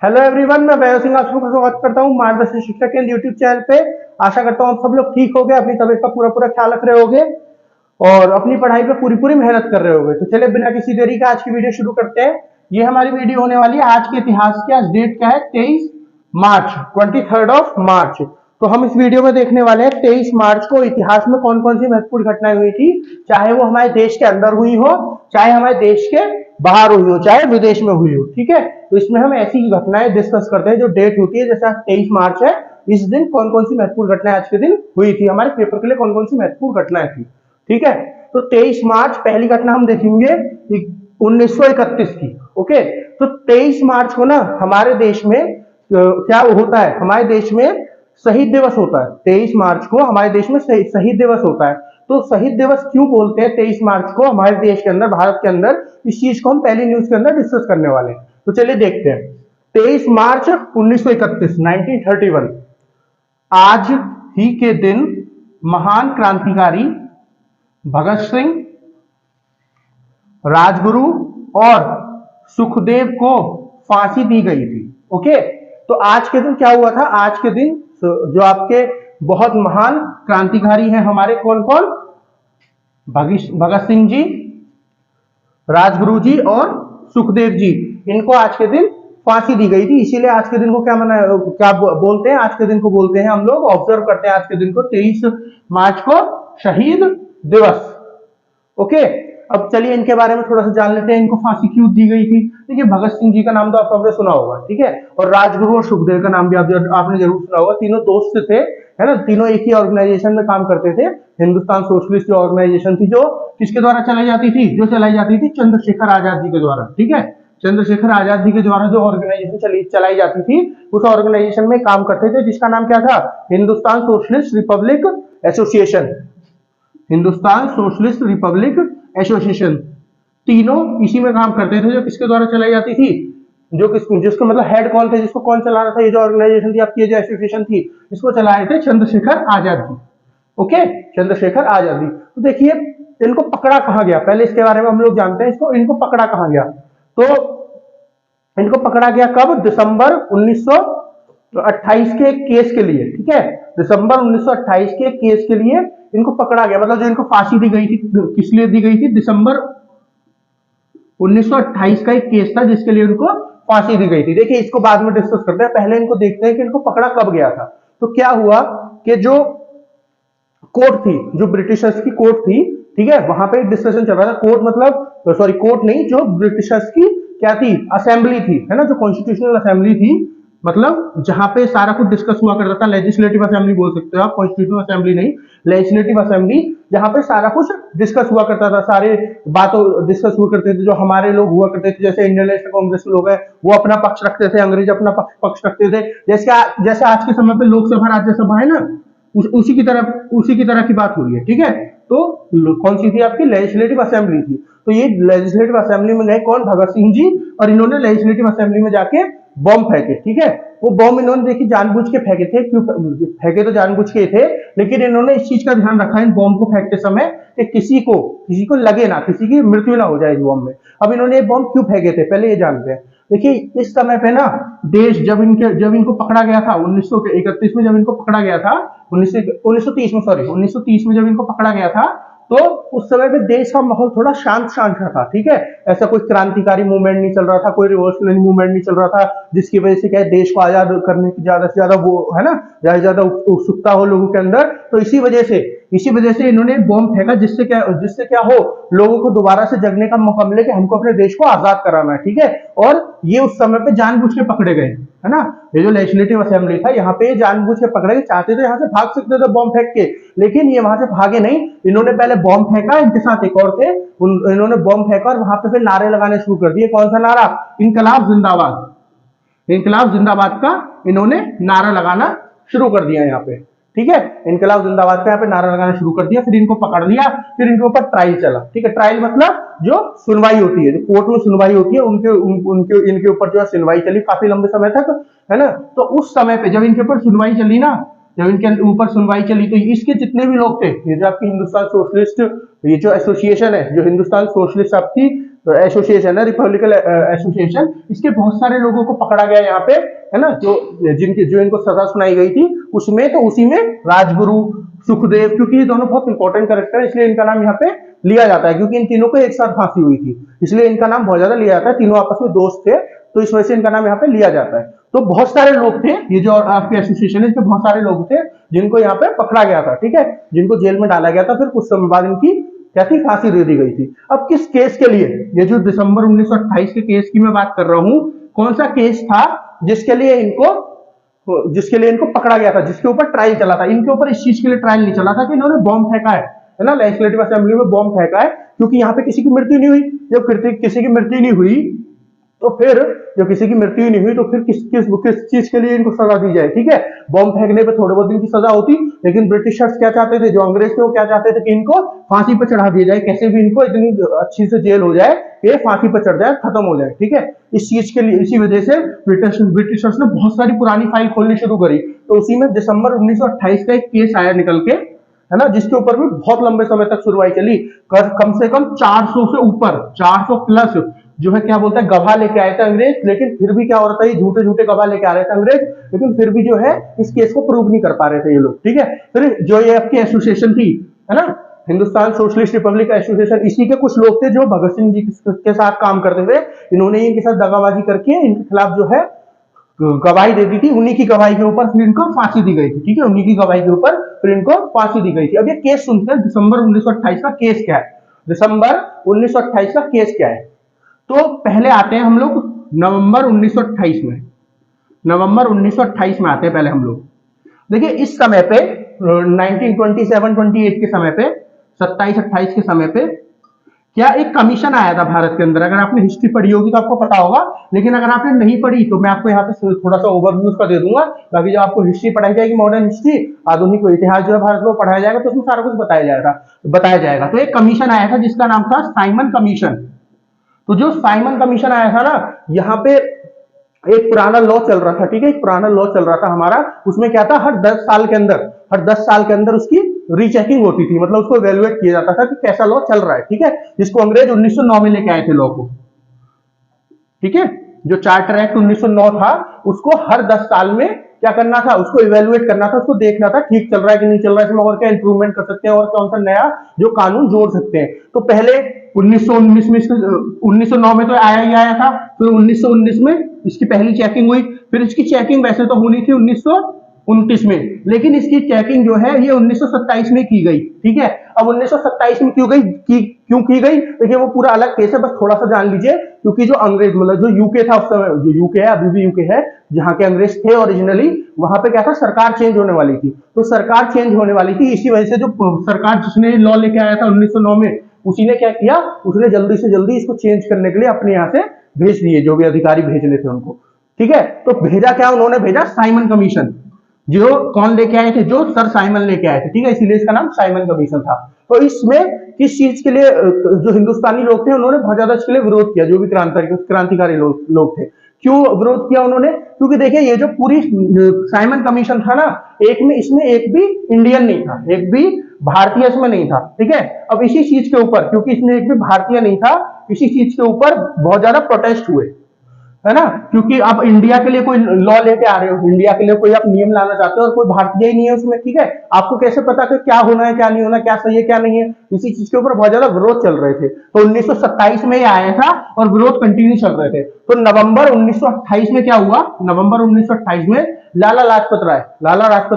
Hello everyone, मैं वैभव सिंह आप सबका स्वागत करता हूँ मार्गदर्शन शिक्षा केंद्र यूट्यूब चैनल पे। आशा करता हूँ आप सब लोग ठीक होगे, अपनी तबीयत का पूरा पूरा ख्याल रख रहे होगे और अपनी पढ़ाई पे पूरी पूरी मेहनत कर रहे होगे। तो चलिए बिना किसी देरी का आज की वीडियो शुरू करते हैं। ये हमारी वीडियो होने वाली है आज के इतिहास की। आज डेट क्या है? 23 मार्च, 23rd ऑफ मार्च। तो हम इस वीडियो में देखने वाले हैं 23 मार्च को इतिहास में कौन कौन सी महत्वपूर्ण घटनाएं हुई थी, चाहे वो हमारे देश के अंदर हुई हो, चाहे हमारे देश के बाहर हुई हो, चाहे विदेश में हुई हो। ठीक है, तो इसमें हम ऐसी घटनाएं डिस्कस करते हैं जो डेट होती है। जैसे आज 23 मार्च है, इस दिन कौन कौन सी महत्वपूर्ण घटनाएं आज के दिन हुई थी, हमारे पेपर के लिए कौन कौन सी महत्वपूर्ण घटनाएं थी। ठीक है, तो 23 मार्च पहली घटना हम देखेंगे 1931 की। ओके, तो 23 मार्च को ना हमारे देश में क्या होता है, हमारे देश में शहीद दिवस होता है। 23 मार्च को हमारे देश में शहीद दिवस होता है। तो शहीद दिवस क्यों बोलते हैं 23 मार्च को हमारे देश के अंदर, भारत के अंदर? इस चीज को हम पहली न्यूज के अंदर डिस्कस करने वाले हैं। तो चलिए देखते हैं। 23 मार्च 1931, 1931, आज ही के दिन महान क्रांतिकारी भगत सिंह, राजगुरु और सुखदेव को फांसी दी गई थी। ओके, तो आज के दिन क्या हुआ था? आज के दिन जो आपके बहुत महान क्रांतिकारी हैं हमारे, कौन कौन? भगत सिंह जी, राजगुरु जी और सुखदेव जी, इनको आज के दिन फांसी दी गई थी। इसीलिए आज के दिन को क्या बोलते हैं? आज के दिन को बोलते हैं, हम लोग ऑब्जर्व करते हैं आज के दिन को 23 मार्च को शहीद दिवस। ओके, अब चलिए इनके बारे में थोड़ा सा जान लेते हैं। इनको फांसी क्यों दी गई थी? देखिए, भगत सिंह जी का नाम तो आप सबने सुना होगा, ठीक है, और राजगुरु और सुखदेव का नाम भी आपने जरूर सुना होगा। तीनों दोस्त थे, है ना, तीनों एक ही ऑर्गेनाइजेशन में काम करते थे। हिंदुस्तान सोशलिस्ट जो ऑर्गेनाइजेशन थी, जो किसके द्वारा चलाई जाती थी? जो चलाई जाती थी चंद्रशेखर आजाद जी के द्वारा। ठीक है, चंद्रशेखर आजाद जी के द्वारा जो ऑर्गेनाइजेशन चलाई जाती थी, उस ऑर्गेनाइजेशन में काम करते थे, जिसका नाम क्या था? Hindustan socialist Republic association. Hindustan socialist Republic association, तीनों इसी में काम करते थे। जो किसके द्वारा चलाई जाती थी? जिसको मतलब हेड कौन थे, जिसको कौन चला रहा था? ये जो ऑर्गेनाइजेशन थी आपकी, ये जो एसोसिएशन थी, इसको चला रहे थे चंद्रशेखर आजाद जी। ओके, चंद्रशेखर आजाद जी। तो देखिए, इनको पकड़ा कहां गया, पहले इसके बारे में हम लोग जानते हैं। इनको पकड़ा कहां गया? तो इनको पकड़ा गया कब? दिसंबर 1928 के केस के लिए। ठीक है, दिसंबर 1928 के केस के लिए इनको पकड़ा गया। मतलब जो इनको फांसी दी गई थी, किस लिए दी गई थी? दिसंबर 1928 का एक केस था जिसके लिए उनको फांसी दी गई थी। देखिए, इसको बाद में डिस्कस करते हैं, पहले इनको देखते हैं कि इनको पकड़ा कब गया था। तो क्या हुआ कि जो कोर्ट थी, जो ब्रिटिशर्स की कोर्ट थी, ठीक है, वहां पे डिस्कशन चल रहा था। कोर्ट मतलब सॉरी, कोर्ट नहीं, जो ब्रिटिशर्स की क्या थी? असेंबली थी, है ना, जो कॉन्स्टिट्यूशनल असेंबली थी, मतलब जहां पे सारा कुछ डिस्कस हुआ करता था। लेजिस्लेटिव असेंबली बोल सकते हो आप, कॉन्स्टिट्यूशनल असेंबली नहीं, लेजिस्लेटिव असेंबली, जहां पे सारा कुछ डिस्कस हुआ करता था, सारे बातों डिस्कस हुआ करते थे। जो हमारे लोग हुआ करते थे, जैसे इंडियन नेशनल कांग्रेस के लोग हैं, वो अपना पक्ष रखते थे, अंग्रेज अपना पक्ष रखते थे। जैसे आज के समय पे लोकसभा राज्यसभा है ना, उसी की तरह की बात हो रही है। ठीक है, तो कौन सी थी आपकी? लेजिस्लेटिव असेंबली थी। तो ये लेजिस्लेटिव असेंबली में गए कौन? भगत सिंह जी, और इन्होंने लेजिस्लेटिव असेंबली में जाके बॉम्ब फेंके। ठीक है, वो बॉम्ब इन्होंने देखी जानबूझ के फेंके थे। क्यों फेंके? तो जानबूझ के थे, लेकिन इन्होंने इस चीज का ध्यान रखा इन बॉम्ब को फेंकते समय कि किसी को लगे ना, किसी की मृत्यु ना हो जाए इस बॉम्ब में। अब इन्होंने ये बॉम्ब क्यों फेंके थे, पहले ये जानते हैं। देखिए, इस समय पे ना देश जब इनको पकड़ा गया था 1931 में, जब इनको पकड़ा गया था 1930 में, सॉरी 1930 में जब इनको पकड़ा गया था, तो उस समय पे देश का माहौल थोड़ा शांत शांत था। ठीक है, ऐसा कोई क्रांतिकारी मूवमेंट नहीं चल रहा था, कोई रिवॉल्यूशनरी मूवमेंट नहीं चल रहा था, जिसकी वजह से क्या है, देश को आजाद करने की ज्यादा से ज्यादा वो है ना, ज्यादा से ज्यादा उत्सुकता हो लोगों के अंदर। तो इसी वजह से इन्होंने बॉम्ब फेंका, जिससे क्या हो, लोगों को दोबारा से जगने का मौका मिले कि हमको अपने देश को आजाद कराना है। ठीक है, और ये उस समय पे जानबूझ के पकड़े गए, है ना। ये जो लेजिस्लेटिव असेंबली था, यहाँ पे जानबूझ के पकड़े गए। चाहते थे यहाँ से भाग सकते थे बॉम्ब फेंक के, लेकिन ये वहां से भागे नहीं। इन्होंने पहले बॉम्ब फेंका, इनके साथ एक और थे, इन्होंने बॉम्ब फेंका और वहां पे फिर नारे लगाने शुरू कर दिए। कौन सा नारा? इनकलाब जिंदाबाद। इनकलाब जिंदाबाद का इन्होंने नारा लगाना शुरू कर दिया यहाँ पे। ठीक है, इनकलाब जिंदाबाद का यहाँ पे नारा लगाना शुरू कर दिया। फिर इनको पकड़ लिया, फिर इनके ऊपर ट्रायल चला। ठीक है, ट्रायल मतलब जो सुनवाई होती है, जो कोर्ट में सुनवाई होती है, इनके ऊपर जो है सुनवाई चली काफी लंबे समय तक, है ना। तो उस समय पे जब इनके ऊपर सुनवाई चली ना, जब इनके ऊपर सुनवाई चली, तो इसके जितने भी लोग थे, ये जो आपकी हिंदुस्तान सोशलिस्ट, ये जो एसोसिएशन है, जो हिंदुस्तान सोशलिस्ट आपकी एसोसिएशन है, रिपब्लिकन एसोसिएशन, इसके बहुत सारे लोगों को पकड़ा गया यहाँ पे, है ना, जो इनको सजा सुनाई गई थी उसमें। तो उसी में राजगुरु, सुखदेव, क्योंकि ये दोनों बहुत इंपॉर्टेंट कैरेक्टर है इसलिए इनका नाम यहाँ पे लिया जाता है, क्योंकि इन तीनों को एक साथ फांसी हुई थी इसलिए इनका नाम बहुत ज्यादा लिया जाता है। तीनों आपस में दोस्त थे तो इस वजह से इनका नाम यहाँ पे लिया जाता है। तो बहुत सारे लोग थे, ये जो आपके एसोसिएशन है इसमें बहुत सारे लोग थे जिनको यहाँ पे पकड़ा गया था, ठीक है, जिनको जेल में डाला गया था, फिर कुछ समय बाद इनकी क्या थी, फांसी दे दी गई थी। अब किस केस के लिए, ये जो दिसंबर 1928 के केस की मैं बात कर रहा हूं, कौन सा केस था जिसके लिए इनको पकड़ा गया था, जिसके ऊपर ट्रायल चला था। इनके ऊपर इस चीज के लिए ट्रायल नहीं चला था कि इन्होंने बॉम्ब फेंका है ना, लेजिस्लेटिव असेंबली में बॉम्ब फेंका है, क्योंकि यहाँ पे किसी की मृत्यु नहीं हुई। जब किसी की मृत्यु नहीं हुई तो फिर जब किसी की मृत्यु नहीं हुई तो फिर किस चीज के लिए इनको सजा दी जाए, ठीक है। बॉम्ब फेंकने पे थोड़े बहुत दिन की सजा होती, लेकिन ब्रिटिशर्स क्या चाहते थे, जो अंग्रेज थे वो क्या चाहते थे कि इनको फांसी पर चढ़ा दिया जाए, कैसे भी इनको इतनी अच्छी से जेल हो जाए कि फांसी पर चढ़ जाए, खत्म हो जाए, ठीक है। इस चीज के लिए, इसी वजह से ब्रिटिशर्स ने बहुत सारी पुरानी फाइल खोलनी शुरू करी। तो उसी में दिसंबर 1928 का एक केस आया निकल के, है ना, जिसके ऊपर भी बहुत लंबे समय तक सुनवाई चली। कम से कम 400 से ऊपर, 400 प्लस जो है क्या बोलता है गवाह लेके आए थे अंग्रेज, लेकिन फिर भी क्या हो रहा था, ये झूठे झूठे गवाह लेके आ रहे थे अंग्रेज, लेकिन फिर भी जो है इस केस को प्रूव नहीं कर पा रहे थे ये लोग, ठीक है। फिर जो ये आपकी एसोसिएशन थी, है ना, हिंदुस्तान सोशलिस्ट रिपब्लिक एसोसिएशन, इसी के कुछ लोग थे जो भगत सिंह जी के साथ काम करते थे। इन्होंने इनके साथ दगाबाजी करके इनके खिलाफ जो है गवाही दे दी थी। उन्हीं की गवाही के ऊपर फिर इनको फांसी दी गई थी, ठीक है, उन्हीं की गवाही के ऊपर फिर इनको फांसी दी गई थी। अब ये केस सुनते हैं, दिसंबर 1928 का केस क्या है, दिसंबर 1928 का केस क्या है। तो पहले आते हैं हम लोग नवंबर 1928 में, नवंबर 1928 में आते हैं पहले हम लोग। देखिए इस समय पे 1927-28 के समय पे, 27-28 के समय पे क्या एक कमीशन आया था भारत के अंदर। अगर आपने हिस्ट्री पढ़ी होगी तो आपको पता होगा, लेकिन अगर आपने नहीं पढ़ी तो मैं आपको यहाँ पे थोड़ा सा ओवरव्यू का दे दूंगा। बाकी जब आपको हिस्ट्री पढ़ाई जाएगी, मॉडर्न हिस्ट्री, आधुनिक इतिहास जो है भारत में पढ़ाया जाएगा, तो उसमें सारा कुछ बताया जाएगा। तो एक कमीशन आया था जिसका नाम था साइमन कमीशन। तो जो साइमन कमीशन आया था ना, यहाँ पे एक पुराना लॉ चल रहा था, ठीक है, एक पुराना लॉ चल रहा था हमारा। उसमें क्या था, हर 10 साल के अंदर उसकी रीचेकिंग होती थी, मतलब उसको इवेलुएट किया जाता था कि कैसा लॉ चल रहा है, ठीक है, जिसको अंग्रेज 1909 में लेके आए थे लॉ को, ठीक है। जो चार्टर एक्ट 1909 था, उसको हर 10 साल में क्या करना था, उसको इवेलुएट करना था, उसको देखना था ठीक चल रहा है कि नहीं चल रहा है, इसमें और क्या इंप्रूवमेंट कर सकते हैं और कौन सा नया जो कानून जोड़ सकते हैं। तो पहले 1919 में, 1909 में तो आया ही आया था, फिर 1919 में इसकी पहली चेकिंग हुई, फिर इसकी चेकिंग वैसे तो होनी थी 1929 में, लेकिन इसकी चेकिंग जो है ये 1927 में की गई, ठीक है। अब 1927 में क्यों की गई, देखिए वो पूरा अलग केस है, बस थोड़ा सा जान लीजिए। क्योंकि जो अंग्रेज, मतलब जो यूके था उस समय, जो यूके है अभी भी यूके है, जहां के अंग्रेज थे ओरिजिनली, वहां पे क्या था, सरकार चेंज होने वाली थी। तो सरकार चेंज होने वाली थी, इसी वजह से जो सरकार जिसने लॉ लेके आया था 1909 में, उसी ने क्या किया, उसने जल्दी से जल्दी इसको चेंज करने के लिए अपने यहाँ से भेज दिए, जो भी अधिकारी भेजने थे उनको, ठीक है। तो भेजा क्या, उन्होंने भेजा साइमन कमीशन। जो कौन लेके आए थे, जो सर साइमन लेके आए थे, ठीक है, इसीलिए इसका नाम साइमन कमीशन था। तो इसमें किस चीज के लिए, जो हिंदुस्तानी लोग थे उन्होंने बहुत ज्यादा इसके लिए विरोध किया, जो भी क्रांतिकारी लोग थे। क्यों विरोध किया उन्होंने, क्योंकि देखिए ये जो पूरी साइमन कमीशन था ना, इसमें एक भी इंडियन नहीं था, एक भी भारतीय इसमें नहीं था, ठीक है। अब इसी चीज के ऊपर, क्योंकि इसमें एक भी भारतीय नहीं था, इसी चीज के ऊपर बहुत ज्यादा प्रोटेस्ट हुए, है ना। क्योंकि आप इंडिया के लिए कोई लॉ लेके आ रहे हो, इंडिया के लिए कोई आप नियम लाना चाहते हो और कोई भारतीय ही नहीं है उसमें, ठीक है, आपको कैसे पता कि क्या होना है क्या नहीं होना, क्या सही है क्या नहीं है। इसी चीज के ऊपर बहुत ज्यादा विरोध चल रहे थे। तो 1927 में ये आया था और विरोध कंटिन्यू चल रहे थे। तो नवंबर 1928 में क्या हुआ, नवंबर 1928 में लाला लाजपत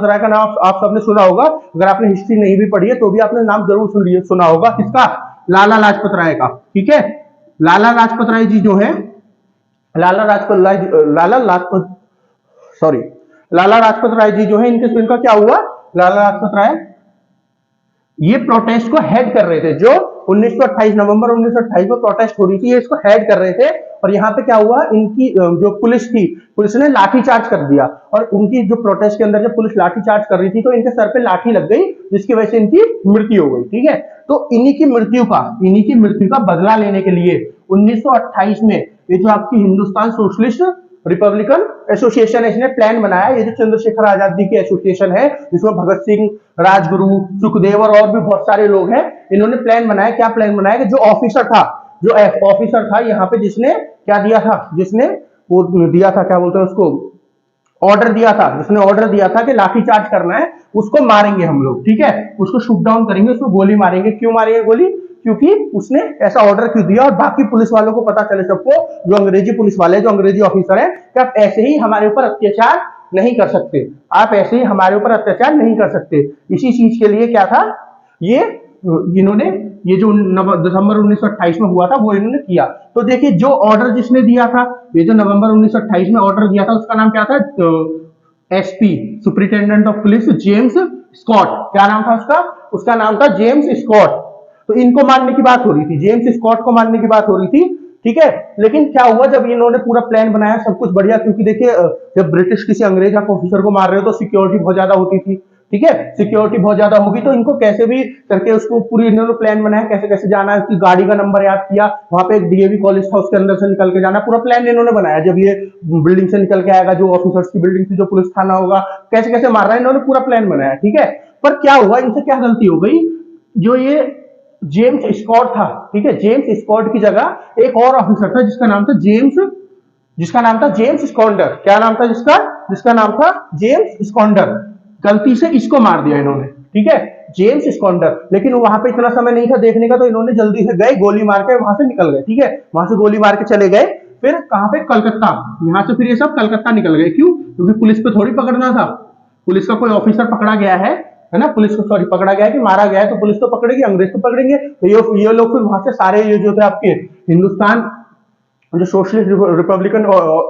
राय का नाम आप सबने सुना होगा। अगर आपने हिस्ट्री नहीं भी पढ़ी है तो भी आपने नाम जरूर सुना होगा, किसका, लाला लाजपत राय का, ठीक है। लाला लाजपत राय जी जो है, लाला लाजपत राय जी जो है, इनका क्या हुआ, लाला लाजपत राय ये प्रोटेस्ट को हेड कर रहे थे। जो 1928 नवंबर 1928 में प्रोटेस्ट हो रही थी, ये इसको हेड कर रहे थे। और यहाँ पे क्या हुआ, इनकी जो पुलिस थी, पुलिस ने लाठीचार्ज कर दिया, और उनकी जो प्रोटेस्ट के अंदर जब पुलिस लाठीचार्ज कर रही थी तो इनके सर पे लाठी लग गई, जिसकी वजह से इनकी मृत्यु हो गई, ठीक है। तो इन्हीं की मृत्यु का बदला लेने के लिए 1928 में ये जो आपकी हिंदुस्तान सोशलिस्ट रिपब्लिकन एसोसिएशन है, इसने प्लान बनाया। ये जो चंद्रशेखर आजाद जी की एसोसिएशन है, जिसमें भगत सिंह, राजगुरु, सुखदेव और भी बहुत सारे लोग हैं, इन्होंने प्लान बनाया। क्या प्लान बनाया कि जो ऑफिसर था, जो ऑफिसर था यहाँ पे जिसने क्या दिया था, जिसने वो दिया था, क्या बोलते हैं उसको, ऑर्डर दिया था, जिसने ऑर्डर दिया था कि लाठीचार्ज करना है, उसको मारेंगे हम लोग, ठीक है, उसको शूट डाउन करेंगे, उसको गोली मारेंगे। क्यों मारेंगे गोली? क्योंकि उसने ऐसा ऑर्डर क्यों दिया, और बाकी पुलिस वालों को पता चले सबको, जो अंग्रेजी पुलिस वाले, जो अंग्रेजी ऑफिसर है, कि आप ऐसे ही हमारे ऊपर अत्याचार नहीं कर सकते, आप ऐसे ही हमारे ऊपर अत्याचार नहीं कर सकते। इसी चीज के लिए क्या था, ये इन्होंने, ये जो दिसंबर 1928 में हुआ था वो इन्होंने किया। तो देखिए जो ऑर्डर जिसने दिया था, ये जो नवंबर 1928 में ऑर्डर दिया था, उसका नाम क्या था, SP, superintendent of police James Scott. क्या नाम था उसका? उसका नाम था जेम्स स्कॉट। तो इनको मारने की बात हो रही थी, जेम्स स्कॉट को मारने की बात हो रही थी, ठीक है। लेकिन क्या हुआ, जब इन्होंने पूरा प्लान बनाया, सब कुछ बढ़िया, क्योंकि देखिए जब ब्रिटिश किसी अंग्रेज ऑफिसर को मार रहे हो तो सिक्योरिटी बहुत ज्यादा होती थी, ठीक है, सिक्योरिटी बहुत ज्यादा होगी, तो इनको कैसे भी करके उसको पूरी इन्होंने प्लान बनाया, कैसे कैसे जाना है, उसकी गाड़ी का नंबर याद किया, वहां पे एक डीएवी कॉलेज था, उसके अंदर से निकल के जाना, पूरा प्लान इन्होंने बनाया। जब ये बिल्डिंग से निकल के आएगा, जो ऑफिसर्स की बिल्डिंग थी, जो पुलिस थाना होगा, कैसे कैसे मार रहा है, इन्होंने पूरा प्लान बनाया, ठीक है। पर क्या हुआ, इनसे क्या गलती हो गई, जो ये जेम्स स्कॉट था, ठीक है, जेम्स स्कॉट की जगह एक और ऑफिसर था जिसका नाम था जेम्स स्कॉन्डर। क्या नाम था जिसका? जिसका नाम था जेम्स स्कॉन्डर। गलती से इसको मार दिया इन्होंने, ठीक है, जेम्स स्कॉन्डर। लेकिन वहां पे इतना समय नहीं था देखने का, तो इन्होंने जल्दी से गए, गोली मार के वहां से निकल गए, ठीक है, वहां से गोली मार के चले गए। फिर कहां पे? कलकत्ता। यहां से फिर ये सब कलकत्ता निकल गए। क्यों? क्योंकि पुलिस पे थोड़ी पकड़ना था, पुलिस का कोई ऑफिसर पकड़ा गया है ना, पुलिस को सॉरी पकड़ा गया है कि मारा गया है, तो पुलिस तो पकड़ेगी, अंग्रेज तो पकड़ेंगे। तो ये लोग फिर वहां से सारे ये जो थे आपके हिंदुस्तान जो सोशलिस्ट रिपब्लिकन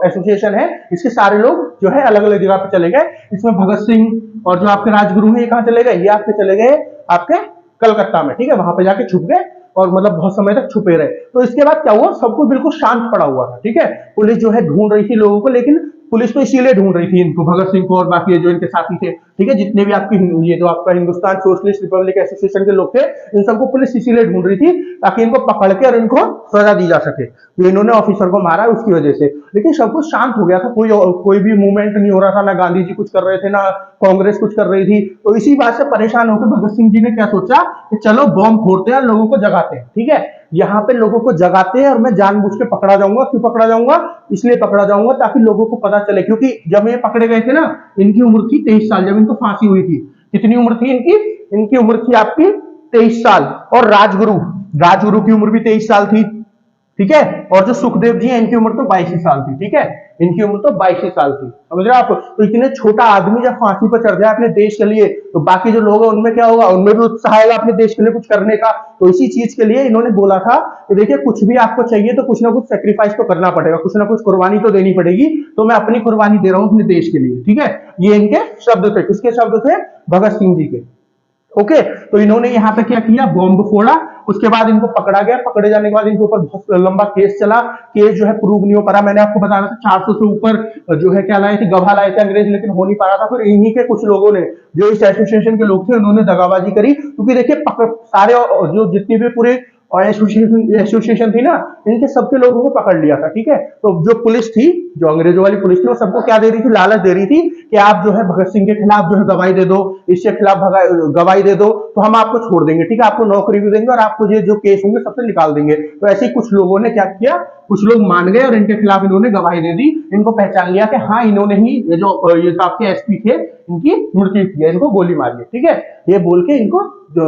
एसोसिएशन है, इसके सारे लोग जो है अलग अलग जगह पे चले गए। इसमें भगत सिंह और जो आपके राजगुरु हैं, ये कहां चले गए? ये आपके चले गए आपके कलकत्ता में, ठीक है, वहां पे जाके छुप गए और मतलब बहुत समय तक छुपे रहे। तो इसके बाद क्या हुआ, सब कुछ बिल्कुल शांत पड़ा हुआ था, ठीक है। पुलिस जो है ढूंढ रही थी लोगों को, लेकिन पुलिस तो इसीलिए ढूंढ रही थी इनको, भगत सिंह को और बाकी जो इनके साथी थे, ठीक है, जितने भी आपकी ये जो आपका हिंदुस्तान सोशलिस्ट रिपब्लिक एसोसिएशन के लोग थे, इन सबको पुलिस इसीलिए ढूंढ रही थी ताकि इनको पकड़ के और इनको सजा दी जा सके। तो इन्होंने ऑफिसर को मारा उसकी वजह से। लेकिन सब कुछ शांत हो गया था, कोई भी मूवमेंट नहीं हो रहा था, ना गांधी जी कुछ कर रहे थे, ना कांग्रेस कुछ कर रही थी। तो इसी बात से परेशान होकर भगत सिंह जी ने क्या सोचा कि चलो बॉम्ब फोड़ते हैं और लोगों को जगाते हैं, ठीक है, यहाँ पे लोगों को जगाते हैं और मैं जानबूझ के पकड़ा जाऊंगा। क्यों पकड़ा जाऊंगा? इसलिए पकड़ा जाऊंगा ताकि लोगों को पता चले, क्योंकि जब ये पकड़े गए थे ना, इनकी उम्र थी 23 साल, जब इनको फांसी हुई थी। कितनी उम्र थी इनकी? इनकी उम्र थी आपकी 23 साल। और राजगुरु की उम्र भी 23 साल थी, ठीक है। और जो सुखदेव जी हैं, इनकी उम्र तो 22 साल थी, ठीक है, इनकी उम्र तो 22 साल थी। समझ रहे आप? तो इतने छोटा आदमी जब फांसी पर चढ़ जाए अपने देश के लिए, तो बाकी जो लोग हैं उनमें क्या होगा? उनमें भी उत्साह आएगा अपने देश के लिए कुछ करने का। तो इसी चीज के लिए इन्होंने बोला था कि देखिए कुछ भी आपको चाहिए तो कुछ ना कुछ सेक्रीफाइस तो करना पड़ेगा, कुछ ना कुछ कुर्बानी तो देनी पड़ेगी, तो मैं अपनी कुर्बानी दे रहा हूं अपने देश के लिए, ठीक है। ये इनके शब्द थे। किसके शब्द थे? भगत सिंह जी के। ओके, तो इन्होंने यहाँ पे क्या किया? बॉम्ब फोड़ा। उसके बाद इनको पकड़ा गया। पकड़े जाने के बाद इनके ऊपर बहुत लंबा केस चला। केस जो है प्रूव नहीं हो पा रहा। मैंने आपको बताया था 400 से ऊपर जो है क्या लाए थे, गवाह लाए थे अंग्रेज, लेकिन हो नहीं पा रहा था। फिर इन्हीं के कुछ लोगों ने, जो इस एसोसिएशन के लोग थे, उन्होंने दगाबाजी करी, क्योंकि देखिए सारे जो जितनी भी पूरे और एसोसिएशन थी ना, इनके सबके लोगों को पकड़ लिया था, ठीक है। तो जो पुलिस थी, जो अंग्रेजों वाली पुलिस थी, वो सबको क्या दे रही थी? लालच दे रही थी कि आप जो है भगत सिंह के खिलाफ जो है गवाही दे दो, इसके खिलाफ गवाही दे दो, तो हम आपको छोड़ देंगे, ठीक है, आपको नौकरी भी देंगे और आपको ये जो केस होंगे सबसे निकाल देंगे। तो ऐसे ही कुछ लोगों ने क्या किया, कुछ लोग मान गए और इनके खिलाफ इन्होंने गवाही दे दी। इनको पहचान लिया कि हाँ, इन्होंने ही ये जो आपके एसपी थे, इनकी मृत्यु की है, इनको गोली मारी है, ठीक है। ये बोल के इनको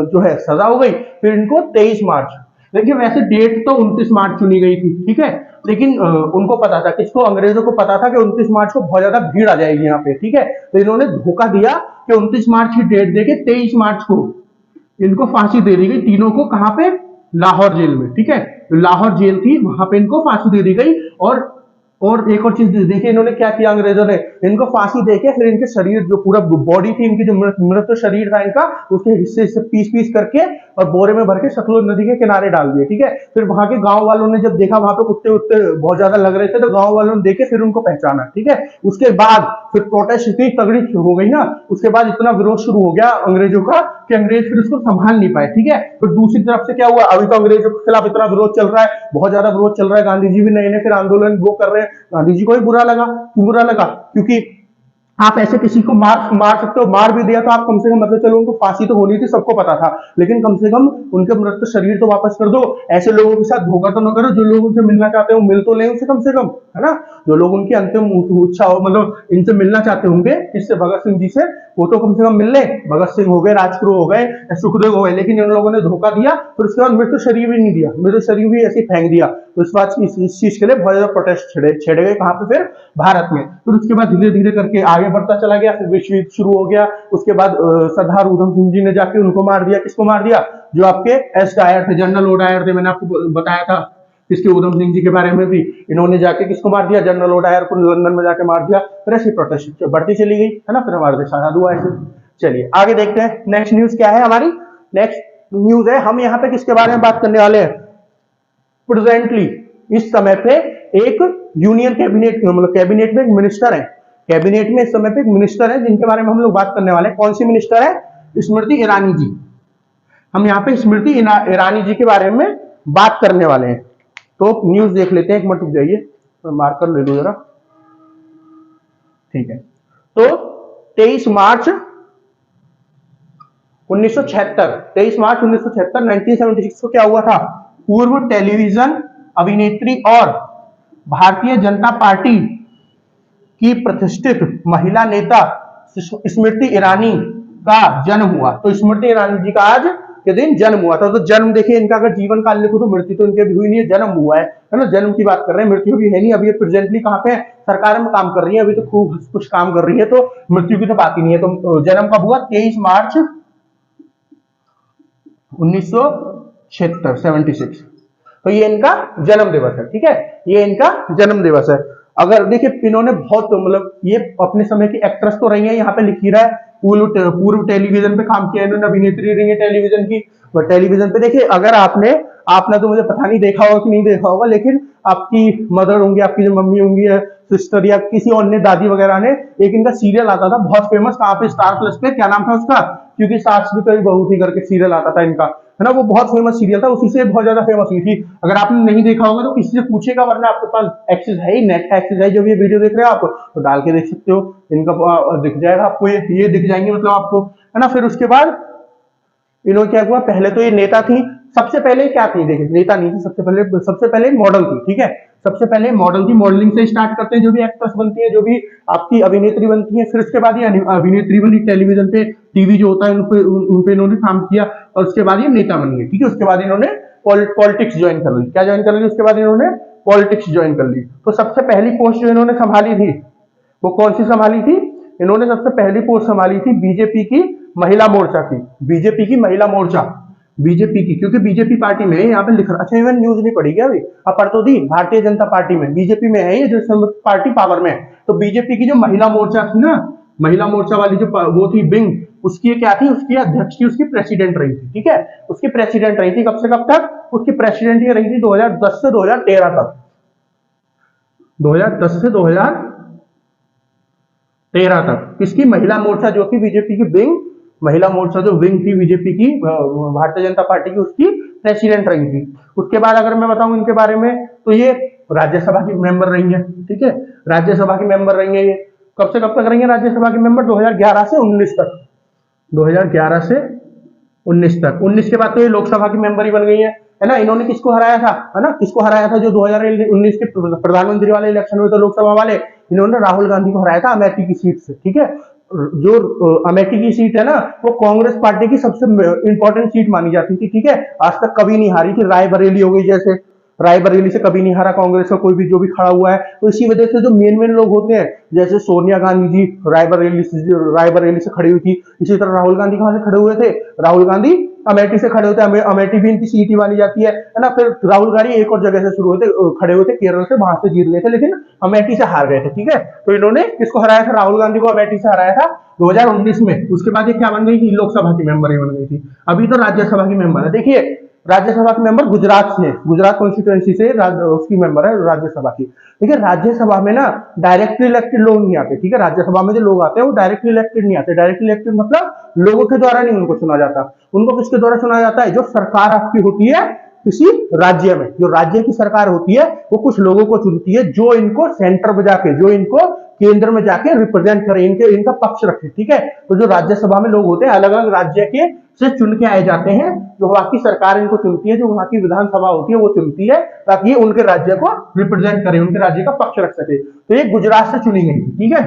जो है सजा हो गई। फिर इनको 23 मार्च, देखिए वैसे डेट तो 29 मार्च चुनी गई थी, ठीक है, लेकिन उनको पता था, किसको? अंग्रेजों को पता था कि 29 मार्च को बहुत ज्यादा भीड़ आ जाएगी यहाँ पे, ठीक है। तो इन्होंने धोखा दिया कि 29 मार्च की डेट देके 23 मार्च को इनको फांसी दे दी गई, तीनों को। कहां पे? लाहौर जेल में, ठीक है, लाहौर जेल थी, वहां पे इनको फांसी दे दी गई। और एक और चीज देखिए इन्होंने क्या किया अंग्रेजों ने, इनको फांसी देके फिर इनके शरीर, जो पूरा बॉडी थी इनकी, जो मृत शरीर था इनका, उसके हिस्से से पीस पीस करके और बोरे में भर के सतलुज नदी के किनारे डाल दिए, ठीक है। फिर वहां के गांव वालों ने जब देखा वहां पे कुत्ते उत्ते बहुत ज्यादा लग रहे थे, तो गांव वालों ने देखे, फिर उनको पहचाना, ठीक है। उसके बाद फिर प्रोटेस्ट इतनी तगड़ी हो गई ना, उसके बाद इतना विरोध शुरू हो गया अंग्रेजों का कि अंग्रेज फिर उसको संभाल नहीं पाए, ठीक है। फिर दूसरी तरफ से क्या हुआ, अभी तो अंग्रेजों के खिलाफ इतना विरोध चल रहा है, बहुत ज्यादा विरोध चल रहा है, गांधी जी भी नए नए फिर आंदोलन वो कर रहे हैं। गांधी जी को भी बुरा लगा। क्यों बुरा लगा? क्योंकि आप ऐसे किसी को मार मार सकते हो, मार भी दिया तो आप कम से कम मतलब चलो उनको फांसी तो होनी थी, सबको पता था, लेकिन कम से कम उनके मृत शरीर तो वापस कर दो। ऐसे लोगों के साथ धोखा तो ना करो, जो लोग उनसे मिलना चाहते हो मिल तो लें उनसे कम से कम, है ना। जो लोग उनकी अंतिम इच्छा हो, मतलब इनसे मिलना चाहते होंगे, किससे, भगत सिंह जी से, वो तो कम से कम मिल ले। भगत सिंह हो गए, राजगुरु हो गए, सुखदेव हो गए, लेकिन इन लोगों ने धोखा दिया, फिर उसके बाद मृत शरीर भी नहीं दिया, मृत शरीर भी ऐसे फेंक दिया। तो इस बात इस चीज के लिए बहुत ज्यादा प्रोटेस्ट छेड़े गए, कहां पे, फिर भारत में। फिर उसके बाद धीरे धीरे करके आगे बढ़ता चला गया, फिर विश्व युद्ध शुरू हो गया। उसके बाद सरदार उधम सिंह जी ने जाके उनको मार दिया। किसको मार दिया? जो आपके एस डायर थे, जनरल ओ डायर थे, मैंने आपको बताया था इसके उधम सिंह जी के बारे में भी। इन्होंने जाके किसको मार दिया? जनरल ओ डायर को लंदन में जाके मार दिया। फिर ऐसी प्रोटेस्ट बढ़ती चली गई, है ना, फिर हमारा देश आजाद हुआ ऐसे। चलिए आगे देखते हैं, नेक्स्ट न्यूज क्या है हमारी। नेक्स्ट न्यूज है, हम यहाँ पे किसके बारे में बात करने वाले हैं? प्रेजेंटली इस समय पे एक यूनियन कैबिनेट, मतलब कैबिनेट में एक मिनिस्टर है, कैबिनेट में इस समय पे एक मिनिस्टर है जिनके बारे में हम लोग बात करने वाले हैं। कौन सी मिनिस्टर है? स्मृति ईरानी जी। हम यहाँ पे स्मृति ईरानी जी के बारे में बात करने वाले हैं। तो न्यूज देख लेते हैं, एक मिनट रुक जाइए, मैं मार्कर ले लूं जरा, ठीक है। तो 23 मार्च 1976 को क्या हुआ था? पूर्व टेलीविजन अभिनेत्री और भारतीय जनता पार्टी की प्रतिष्ठित महिला नेता स्मृति ईरानी का जन्म हुआ। तो स्मृति ईरानी जी का आज के दिन जन्म हुआ था। तो जन्म देखिए इनका, अगर जीवन काल लिखो तो मृत्यु तो इनके भी हुई नहीं है, जन्म हुआ है ना, जन्म की बात कर रहे हैं, मृत्यु भी है नहीं। अभी प्रेजेंटली कहां पे है? सरकार में काम कर रही है, अभी तो खूब कुछ काम कर रही है, तो मृत्यु की तो बात ही नहीं है। तो जन्म कब हुआ? 23 मार्च 1976। तो ये इनका जन्म दिवस है, ठीक है, ये इनका जन्म दिवस है। अगर देखिए इन्होंने बहुत, मतलब ये अपने समय की एक्ट्रेस तो रही है, यहाँ पे लिख ही रहा है, पूर्व टेलीविजन पे काम किया इन्होंने, अभिनेत्री रही है टेलीविजन की। टेलीविजन पे देखिए, अगर आपने तो मुझे पता नहीं देखा होगा कि नहीं देखा होगा, लेकिन आपकी मदर होंगी, आपकी जो मम्मी होंगी, सिस्टर या किसी और ने, दादी वगैरह ने, एक इनका सीरियल आता था बहुत फेमस, कहाँ पे? स्टार प्लस पे। क्या नाम था उसका? क्योंकि सास भी कभी बहू थी करके सीरियल आता था इनका, है ना, वो बहुत फेमस सीरियल था, उसी से बहुत ज्यादा फेमस हुई थी। अगर आपने नहीं देखा होगा तो किसी से पूछेगा, वरना आपके पास एक्सेस है ही, नेट का एक्सेस है, जब ये वीडियो देख रहे हो आप तो डाल के देख सकते हो, इनका दिख जाएगा आपको, ये दिख जाएंगे मतलब आपको, है ना। फिर उसके बाद इन्होंने क्या हुआ? पहले तो ये नेता थी, सबसे पहले क्या थी? देखिए नेता नहीं थी, सबसे पहले मॉडल थी, ठीक है, सबसे पहले मॉडल थी। मॉडलिंग से स्टार्ट करते हैं, जो भी एक्ट्रेस बनती है, जो भी आपकी अभिनेत्री बनती है, फिर उसके बाद ये अभिनेत्री बनी, टेलीविजन पे, टीवी जो होता है उन पे इन्होंने काम किया, और उसके बाद ये नेता बन गई, ठीक है। उसके बाद इन्होंने पॉलिटिक्स ज्वाइन कर ली। क्या ज्वाइन कर ली? उसके बाद इन्होंने पॉलिटिक्स ज्वाइन कर ली। तो सबसे पहली पोस्ट जो इन्होंने संभाली थी वो कौन सी संभाली थी? इन्होंने सबसे पहली पोस्ट संभाली थी बीजेपी की महिला मोर्चा की, बीजेपी की महिला मोर्चा, बीजेपी की, क्योंकि बीजेपी पार्टी में यहाँ पे लिख रहा, अच्छा इवन न्यूज नहीं पड़ी क्या अभी? अब पढ़ तो दी, भारतीय जनता पार्टी में, बीजेपी में है ये, जो पार्टी पावर में है। तो बीजेपी की जो महिला मोर्चा थी ना, महिला मोर्चा वाली जो वो थी विंग, उसकी क्या थी? उसकी अध्यक्ष थी, उसकी प्रेसिडेंट रही थी, ठीक है, उसकी प्रेसिडेंट रही थी। कब से कब तक? उसकी प्रेसिडेंट ये रही थी 2010 से 2013 तक, 2010 से 2013 तक। किसकी? महिला मोर्चा जो थी बीजेपी की विंग, महिला मोर्चा जो विंग थी बीजेपी की, भारतीय जनता पार्टी की, उसकी प्रेसिडेंट रही थी। उसके बाद अगर मैं बताऊं इनके बारे में, तो ये राज्यसभा की मेंबर रही है, ठीक है, राज्यसभा की मेंबर रही है ये। कब से कब तक रही है राज्यसभा की मेंबर? 2011 से 19 तक, 2011 से 19 तक। 19 के बाद तो ये लोकसभा की मेंबर ही बन गई है ना। इन्होंने किसको हराया था, है ना, किसको हराया था? जो 2019 के प्रधानमंत्री वाले इलेक्शन हुए थे लोकसभा वाले, इन्होंने राहुल गांधी को हराया था अमेठी की सीट से, ठीक है। जो अमेठी की सीट है ना, वो कांग्रेस पार्टी की सबसे इंपॉर्टेंट सीट मानी जाती थी, ठीक है, आज तक कभी नहीं हारी थी। रायबरेली हो गई, जैसे रायबरेली से कभी नहीं हारा कांग्रेस का कोई भी जो भी खड़ा हुआ है। तो इसी वजह से जो मेन लोग होते हैं, जैसे सोनिया गांधी जी रायबरेली से खड़ी हुई थी, इसी तरह राहुल गांधी कहां से खड़े हुए थे? राहुल गांधी अमेठी से खड़े होते हैं, अमेठी भी इनकी सीट ही मानी जाती है ना। फिर राहुल गांधी एक और जगह से खड़े हुए थे, केरल से, वहां से जीत गए थे, लेकिन अमेठी से हार गए थे, ठीक है। तो इन्होंने किसको हराया था? राहुल गांधी को अमेठी से हराया था 2019 में। उसके बाद ये क्या बन गई थी? लोकसभा की मेंबर ही बन गई थी। अभी तो राज्यसभा की मेंबर है। देखिए राज्यसभा के मेंबर गुजरात से, गुजरात कॉन्स्टिट्यूएंसी से उसकी मेंबर है राज्यसभा की, ठीक है। राज्यसभा में ना डायरेक्टली इलेक्टेड लोग नहीं आते, ठीक है, राज्यसभा में जो लोग आते हैं वो डायरेक्टली इलेक्टेड नहीं आते। डायरेक्टली इलेक्टेड मतलब लोगों के द्वारा नहीं उनको चुना जाता, उनको किसके द्वारा चुना जाता है? जो सरकार आपकी होती है किसी राज्य में, जो राज्य की सरकार होती है वो कुछ लोगों को चुनती है, जो इनको सेंटर में जाके, जो इनको केंद्र में जाके रिप्रेजेंट करें, इनका पक्ष रखें। ठीक है, तो जो राज्यसभा में लोग होते हैं अलग अलग राज्य के से चुन के आए जाते हैं, जो वहां की सरकार इनको चुनती है, जो वहां की विधानसभा होती है वो चुनती है, ताकि ये उनके राज्य को रिप्रेजेंट करें, उनके राज्य का पक्ष रख सके। तो ये गुजरात से चुनी गई थी। ठीक है,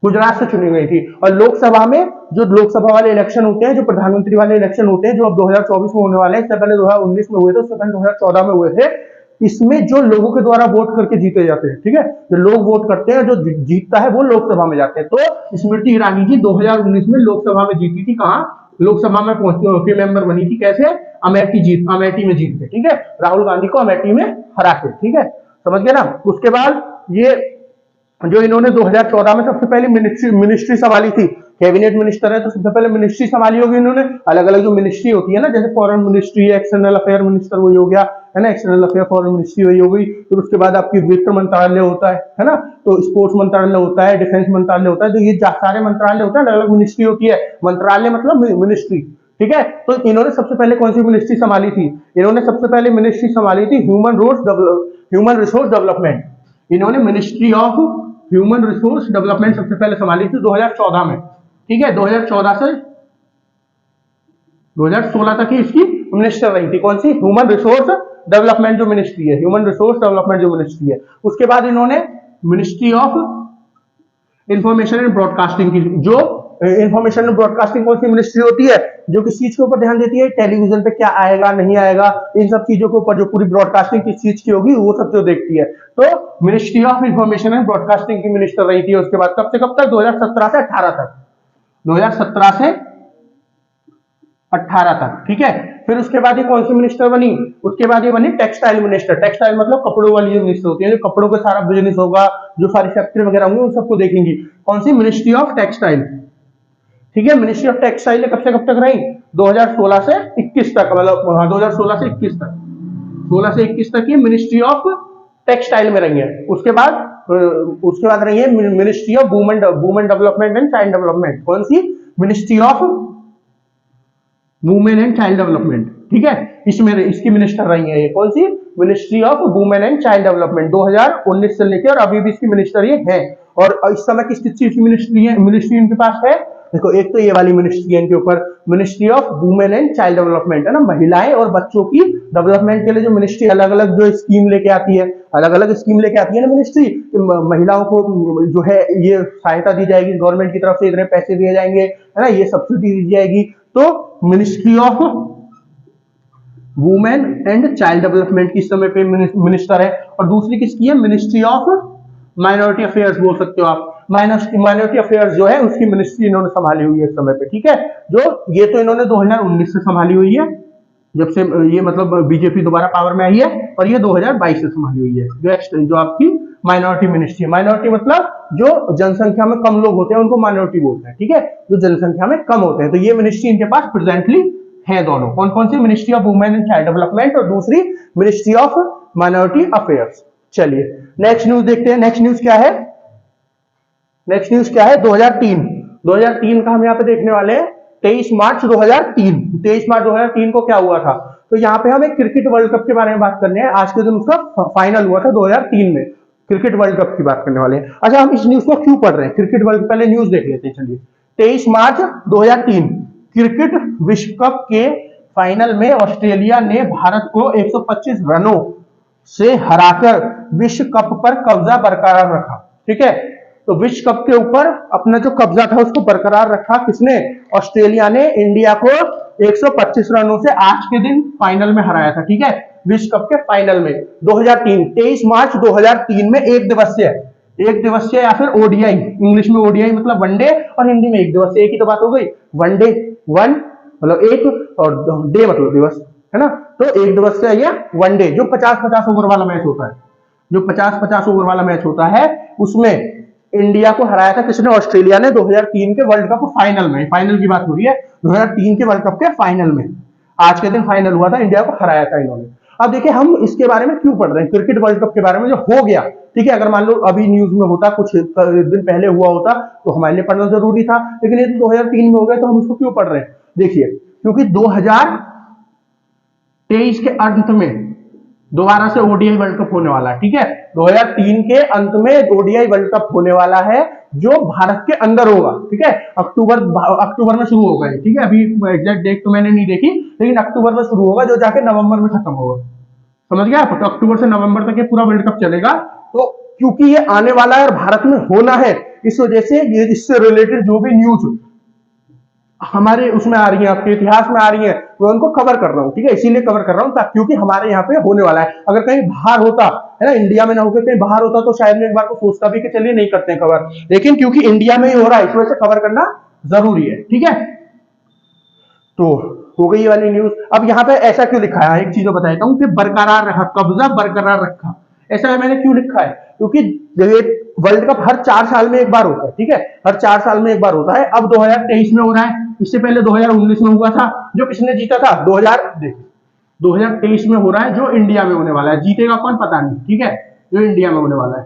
गुजरात से चुनी गई थी। और लोकसभा में जो लोकसभा वाले इलेक्शन होते हैं, जो प्रधानमंत्री वाले इलेक्शन होते हैं, जो अब 2024 में होने वाले हैं, इससे पहले 2019 में हुए थे, उससे पहले 2014 में हुए थे, इसमें जो लोगों के द्वारा वोट करके जीते जाते हैं, ठीक है, जो लोग वोट करते हैं, जो जीतता है वो लोकसभा में जाते हैं। तो स्मृति ईरानी जी 2019 में लोकसभा में जीती थी। कहां? लोकसभा में पहुंची, मेंबर बनी थी। कैसे? अमेठी में जीत के। ठीक है, राहुल गांधी को अमेठी में हरा के। ठीक है, समझ गए ना। उसके बाद ये जो इन्होंने 2014 में सबसे पहले मिनिस्ट्री संभाली थी, कैबिनेट मिनिस्टर है तो सबसे पहले मिनिस्ट्री संभाली होगी इन्होंने। अलग अलग जो मिनिस्ट्री होती है ना, जैसे foreign ministry, external affair minister वही हो गया, है ना, एक्सटर्नल अफेयर फॉरेन मिनिस्ट्री वही हो गई। फिर उसके बाद आपकी वित्त मंत्रालय होता है ना, तो स्पोर्ट्स मंत्रालय होता है, डिफेंस मंत्रालय होता है, तो ये सारे मंत्रालय होता है, अलग अलग मिनिस्ट्री होती है। मंत्रालय मतलब मिनिस्ट्री। ठीक है, तो इन्होंने सबसे पहले कौन सी मिनिस्ट्री संभाली थी? इन्होंने सबसे पहले मिनिस्ट्री संभाली थी ह्यूमन रिसोर्स डेवलपमेंट। इन्होंने ministry of human resource development सबसे पहले संभाली थी 2014 में। ठीक है, 2014 से 2016 तक ही इसकी मिनिस्टर रही थी। कौन सी? ह्यूमन रिसोर्स डेवलपमेंट जो मिनिस्ट्री है, ह्यूमन रिसोर्स डेवलपमेंट जो मिनिस्ट्री है। उसके बाद इन्होंने ministry of information and broadcasting की, जो इंफॉर्मेशन एंड ब्रॉडकास्टिंग कौन सी मिनिस्ट्री होती है? जो किस चीज के ऊपर ध्यान देती है? टेलीविजन पे क्या आएगा नहीं आएगा, इन सब चीजों के ऊपर, जो पूरी ब्रॉडकास्टिंग किस चीज की होगी वो सब जो देखती है। तो ministry of information and broadcasting की मिनिस्टर रही थी। उसके बाद कब से कब तक? 2017 से 18 तक। 2017 से 18 तक। ठीक है, फिर उसके बाद ये कौन सी मिनिस्टर बनी? उसके बाद ये बनी टेक्सटाइल मिनिस्टर। टेक्सटाइल मतलब कपड़ों वाली जो मिनिस्टर होती है, जो कपड़ों का सारा बिजनेस होगा, जो सारी फैक्ट्री वगैरह होंगी, उन सबको देखेंगी। कौन सी? Ministry of textile. ठीक है, मिनिस्ट्री ऑफ टेक्सटाइल कब से कब तक रही? 2016 से 21 तक, मतलब 2016 से 21 तक, 16 से 21 तक ये मिनिस्ट्री ऑफ टेक्सटाइल में रही है। उसके बाद रही है ministry of women development and child development. कौन सी? Ministry of women and child development. ठीक है, इसमें इसकी मिनिस्टर रही है ये। कौन सी? Ministry of women and child development. 2019 से लेकर और अभी भी इसकी मिनिस्टर ये है। और इस समय किस चीज की मिनिस्ट्री इनके पास है? देखो, एक तो ये वाली मिनिस्ट्री है इनके ऊपर, ministry of women and child development, है ना, महिलाएं और बच्चों की डेवलपमेंट के लिए जो मिनिस्ट्री अलग अलग जो स्कीम लेके आती है, अलग अलग स्कीम लेके आती है ना मिनिस्ट्री, महिलाओं को जो है ये सहायता दी जाएगी गवर्नमेंट की तरफ से, इतने पैसे दिए जाएंगे, है ना, ये सब्सिडी दी जाएगी। तो ministry of women and child development की समय पे मिनिस्टर है। और दूसरी किसकी है? मिनिस्ट्री ऑफ माइनॉरिटी अफेयर्स बोल सकते हो आप। माइनॉरिटी अफेयर्स जो है उसकी मिनिस्ट्री इन्होंने संभाली हुई है इस समय पे। ठीक है, जो ये तो इन्होंने 2019 से संभाली हुई है, जब से ये मतलब बीजेपी दोबारा पावर में आई है, और ये 2022 से संभाली हुई है जो आपकी माइनॉरिटी मिनिस्ट्री है। माइनॉरिटी मतलब जो जनसंख्या में कम लोग होते हैं उनको माइनॉरिटी बोलते हैं। ठीक है, जो जनसंख्या में कम होते हैं, तो ये मिनिस्ट्री इनके पास प्रेजेंटली है दोनों। कौन कौन सी? Ministry of women and child development और दूसरी मिनिस्ट्री ऑफ माइनॉरिटी अफेयर्स। चलिए नेक्स्ट न्यूज देखते हैं। नेक्स्ट न्यूज क्या है? 2003 का हम यहाँ पे देखने वाले हैं। 23 मार्च 2003 को क्या हुआ था? तो यहाँ पे हम एक क्रिकेट वर्ल्ड कप के बारे में बात करने हैं। आज के दिन उसका फाइनल हुआ था 2003 में, क्रिकेट वर्ल्ड कप की बात करने वाले हैं। अच्छा, हम इस न्यूज को क्यों पढ़ रहे हैं? क्रिकेट वर्ल्ड, पहले न्यूज देख लेते हैं। चलिए, 23 मार्च 2003 क्रिकेट विश्व कप के फाइनल में ऑस्ट्रेलिया ने भारत को 125 रनों से हराकर विश्व कप पर कब्जा बरकरार रखा। ठीक है, तो विश्व कप के ऊपर अपना जो कब्जा था उसको बरकरार रखा किसने? ऑस्ट्रेलिया ने इंडिया को 125 रनों से आज के दिन फाइनल में हराया था। ठीक है, विश्व कप के फाइनल में 23 मार्च 2003 में एक दिवसीय या फिर ओडीआई, इंग्लिश में ओडीआई मतलब वनडे और हिंदी में एक दिवसीय, एक ही तो बात हो गई। वनडे वन मतलब एक और डे मतलब दिवस, है ना, तो एक दिवसीय या वनडे जो 50-50 ओवर वाला मैच होता है, जो 50-50 ओवर वाला मैच होता है, उसमें इंडिया को हराया था किसने? ऑस्ट्रेलिया ने 2003 के वर्ल्ड कप फाइनल में। फाइनल की बात हो रही है, 2003 के वर्ल्ड कप के फाइनल में आज के दिन फाइनल हुआ था, इंडिया को हराया था इन्होंने। अब देखिए हम इसके बारे में क्यों पढ़ रहे हैं, क्रिकेट वर्ल्ड कप के बारे में जो हो गया। ठीक है, अगर मान लो अभी न्यूज में होता, कुछ दिन पहले हुआ होता तो हमारे लिए पढ़ना जरूरी था, लेकिन ये तो 2003 में हो गया, तो हम उसको क्यों पढ़ रहे हैं? देखिए, क्योंकि 2023 के अंत में दोबारा से ओडीआई वर्ल्ड कप होने वाला है। ठीक है, 2003 के अंत में ओडीआई वर्ल्ड कप होने वाला है, जो भारत के अंदर होगा। ठीक है, अक्टूबर में शुरू होगा, ठीक है, अभी एग्जैक्ट डेट तो मैंने नहीं देखी, लेकिन अक्टूबर में शुरू होगा, जो जाके नवंबर में खत्म होगा। समझ गया? तो अक्टूबर से नवंबर तक ये पूरा वर्ल्ड कप चलेगा। तो क्योंकि ये आने वाला है और भारत में होना है, इस वजह से ये इससे रिलेटेड जो भी न्यूज हमारे उसमें आ रही है, आपके इतिहास में आ रही है, मैं उनको कवर कर रहा हूँ। ठीक है, इसीलिए कवर कर रहा हूँ क्योंकि हमारे यहाँ पे होने वाला है। अगर कहीं बाहर होता है ना, इंडिया में ना होकर कहीं बाहर होता, तो शायद मैं एक बार को सोचता भी कि चलिए नहीं करते हैं कवर, लेकिन क्योंकि इंडिया में ही हो रहा है, इस वजह से कवर करना जरूरी है। ठीक है, तो हो गई ये वाली न्यूज। अब यहाँ पे ऐसा क्यों लिखा है, एक चीज बताता हूँ कि बरकरार रखा, कब्जा बरकरार रखा, ऐसा मैंने क्यों लिखा है? क्योंकि ये वर्ल्ड कप हर 4 साल में एक बार होता है। ठीक है, हर 4 साल में एक बार होता है। अब 2023 में हो रहा है, इससे पहले 2019 में हुआ था, जो किसने जीता था? 2023 में हो रहा है, जो इंडिया में होने वाला है। जीतेगा कौन पता नहीं, ठीक है, जो इंडिया में होने वाला है।